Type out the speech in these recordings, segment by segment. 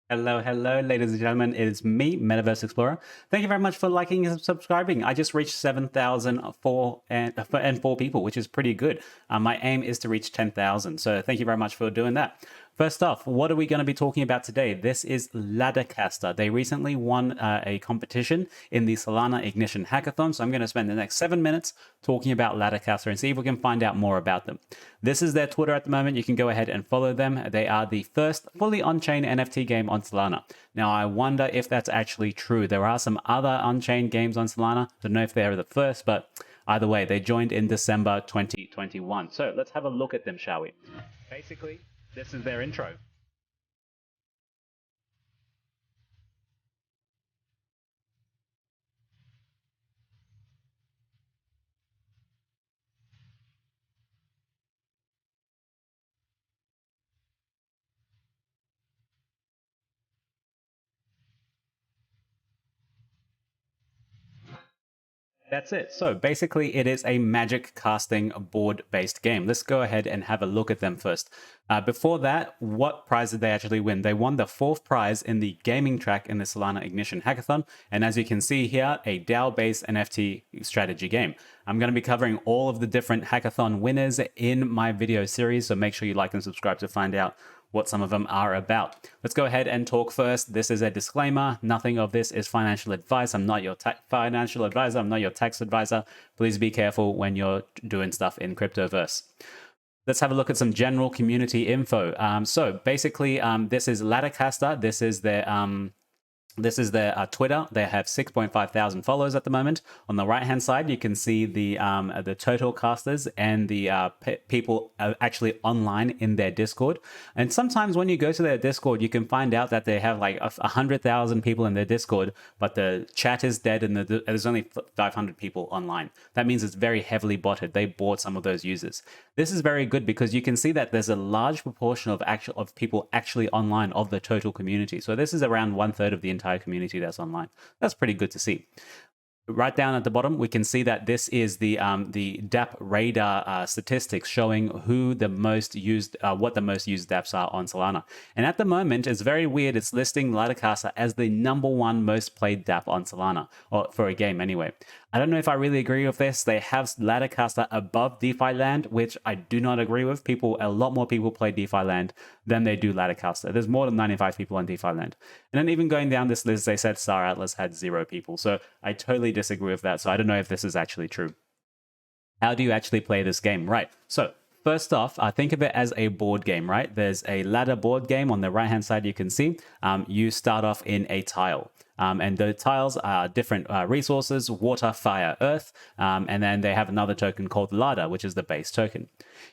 Hello, ladies and gentlemen. It is me, MetaVerse Explorer. Thank you very much for liking and subscribing. I just reached 7,004 and 4 people, which is pretty good. My aim is to reach 10,000. So thank you very much for doing that. First off, what are we going to be talking about today? This is LadderCaster. They recently won a competition in the Solana Ignition Hackathon. So I'm going to spend the next 7 minutes talking about LadderCaster and see if we can find out more about them. This is their Twitter at the moment. You can go ahead and follow them. They are the first fully on-chain NFT game on Solana. Now, I wonder if that's actually true. There are some other on-chain games on Solana. Don't know if they're the first, but either way, they joined in December 2021. So let's have a look at them, shall we? Basically, this is their intro. That's it. So basically, it is a magic casting board-based game. Let's go ahead and have a look at them first. Before that, what prize did they actually win? They won the 4th prize in the gaming track in the Solana Ignition Hackathon. And as you can see here, a DAO-based NFT strategy game. I'm going to be covering all of the different hackathon winners in my video series. So make sure you like and subscribe to find out what some of them are about. Let's go ahead and talk first. This is a disclaimer. Nothing of this is financial advice. I'm not your financial advisor. I'm not your tax advisor. Please be careful when you're doing stuff in Cryptoverse. Let's have a look at some general community info. So basically, this is LadderCaster. This is their Twitter. They have 6.5 thousand followers at the moment. On the right-hand side, you can see the total casters and the people actually online in their Discord. And sometimes when you go to their Discord, you can find out that they have like 100,000 people in their Discord, but the chat is dead and there's only 500 people online. That means it's very heavily botted. They bought some of those users. This is very good because you can see that there's a large proportion of people actually online of the total community. So this is around 1/3 of the entire community that's online. That's pretty good to see. Right down at the bottom, we can see that this is the DApp radar statistics showing who the most used, what the most used DApps are on Solana. And at the moment, it's very weird. It's listing LadderCaster as the #1 most played DApp on Solana, or for a game anyway. I don't know if I really agree with this. They have LadderCaster above DeFi Land, which I do not agree with. A lot more people play DeFi Land than they do LadderCaster. There's more than 95 people on DeFi Land. And then even going down this list, they said Star Atlas had 0 people. So I totally disagree with that. So I don't know if this is actually true. How do you actually play this game? Right. So first off, think of it as a board game, right? There's a ladder board game on the right-hand side. You can see you start off in a tile. And the tiles are different resources: water, fire, earth. And then they have another token called ladder, which is the base token.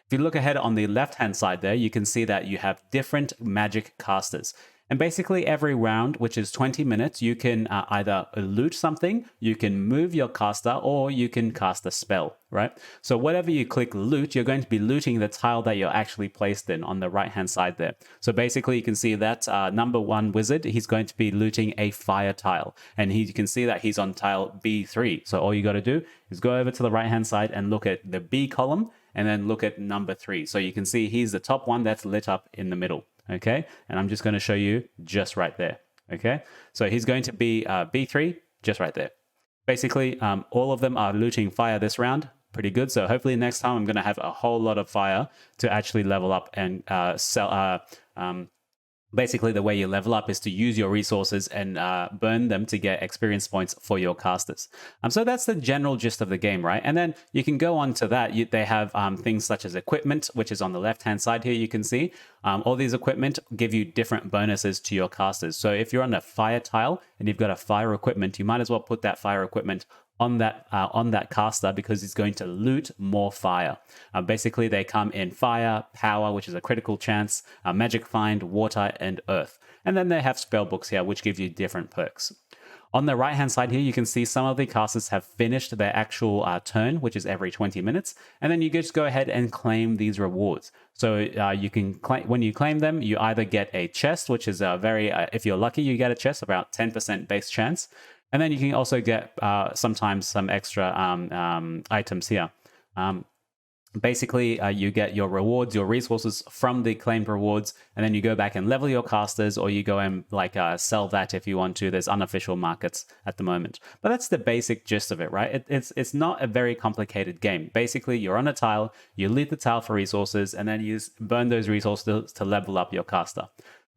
If you look ahead on the left-hand side there, you can see that you have different magic casters. And basically every round, which is 20 minutes, you can either loot something, you can move your caster, or you can cast a spell, right? So whatever you click loot, you're going to be looting the tile that you're actually placed in on the right-hand side there. So basically you can see that #1 wizard, he's going to be looting a fire tile. And you can see that he's on tile B3. So all you got to do is go over to the right-hand side and look at the B column, and then look at number 3. So you can see he's the top one that's lit up in the middle. Okay, and I'm just going to show you just right there. Okay, so he's going to be B3 just right there. Basically, all of them are looting fire this round. Pretty good. So hopefully next time I'm going to have a whole lot of fire to actually level up and sell. Basically, the way you level up is to use your resources and burn them to get experience points for your casters. So that's the general gist of the game, right? And then you can go on to that. They have things such as equipment, which is on the left-hand side here. You can see all these equipment give you different bonuses to your casters. So if you're on a fire tile and you've got a fire equipment, you might as well put that fire equipment on that caster, because it's going to loot more fire. Basically, they come in fire, power, which is a critical chance, magic find, water, and earth. And then they have spell books here, which give you different perks. On the right-hand side here, you can see some of the casters have finished their actual turn, which is every 20 minutes. And then you just go ahead and claim these rewards. So you can when you claim them, you either get a chest, which is if you're lucky, you get a chest, about 10% base chance. And then you can also get sometimes some extra items here. Basically, you get your rewards, your resources from the claimed rewards, and then you go back and level your casters, or you go and sell that if you want to. There's unofficial markets at the moment, but that's the basic gist of it, right? It's not a very complicated game. Basically, you're on a tile, you loot the tile for resources, and then you burn those resources to level up your caster.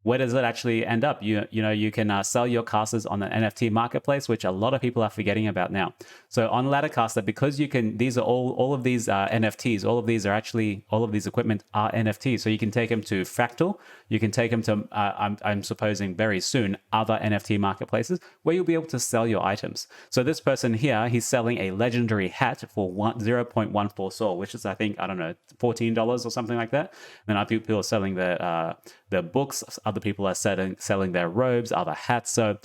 Where does it actually end up? You can sell your casters on the NFT marketplace, which a lot of people are forgetting about now. So on LadderCaster, because you can, these are all of these NFTs. All of these equipment are NFTs. So you can take them to Fractal. You can take them to, I'm supposing very soon, other NFT marketplaces where you'll be able to sell your items. So this person here, he's selling a legendary hat for 0.14 Sol, which is, I think, I don't know, $14 or something like that. And then other people are selling their books. Other people are selling their robes, other hats. So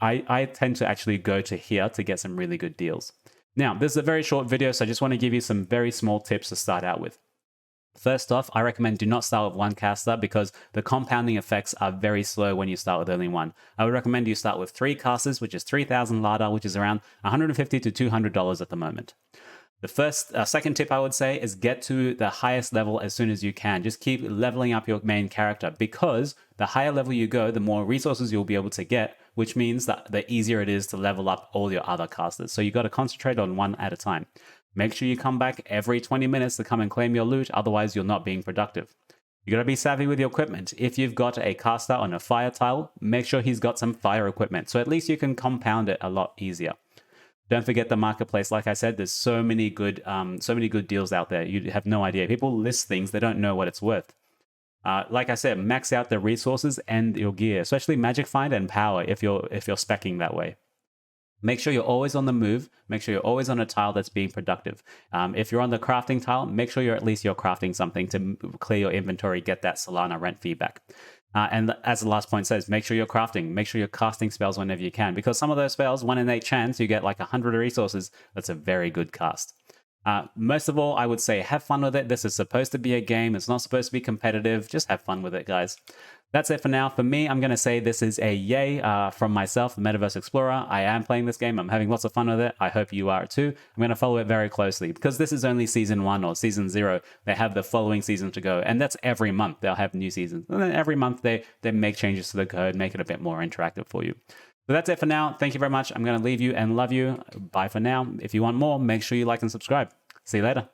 I tend to actually go to here to get some really good deals. Now, this is a very short video, so I just want to give you some very small tips to start out with. First off, I recommend do not start with one caster because the compounding effects are very slow when you start with only one. I would recommend you start with 3 casters, which is 3,000 Ladder, which is around $150 to $200 at the moment. The second tip I would say is get to the highest level as soon as you can. Just keep leveling up your main character, because the higher level you go, the more resources you'll be able to get, which means that the easier it is to level up all your other casters. So you got to concentrate on one at a time. Make sure you come back every 20 minutes to come and claim your loot, otherwise you're not being productive. You got to be savvy with your equipment. If you've got a caster on a fire tile, make sure he's got some fire equipment, so at least you can compound it a lot easier. Don't forget the marketplace. Like I said, there's so many good deals out there. You have no idea. People list things, they don't know what it's worth. Like I said, max out the resources and your gear, especially Magic Find and Power if you're speccing that way. Make sure you're always on the move. Make sure you're always on a tile that's being productive. If you're on the crafting tile, make sure you're crafting something to clear your inventory, get that Solana rent fee back. And as the last point says, make sure you're crafting. Make sure you're casting spells whenever you can, because some of those spells, 1 in 8 chance, you get like 100 resources. That's a very good cast. Most of all, I would say have fun with it. This is supposed to be a game. It's not supposed to be competitive. Just have fun with it, guys. That's it for now. For me, I'm going to say this is a yay from myself, the MetaVerse Explorer. I am playing this game. I'm having lots of fun with it. I hope you are too. I'm going to follow it very closely because this is only season 1 or season 0. They have the following season to go. And that's every month. They'll have new seasons. And then every month they make changes to the code, make it a bit more interactive for you. So that's it for now. Thank you very much. I'm going to leave you and love you. Bye for now. If you want more, make sure you like and subscribe. See you later.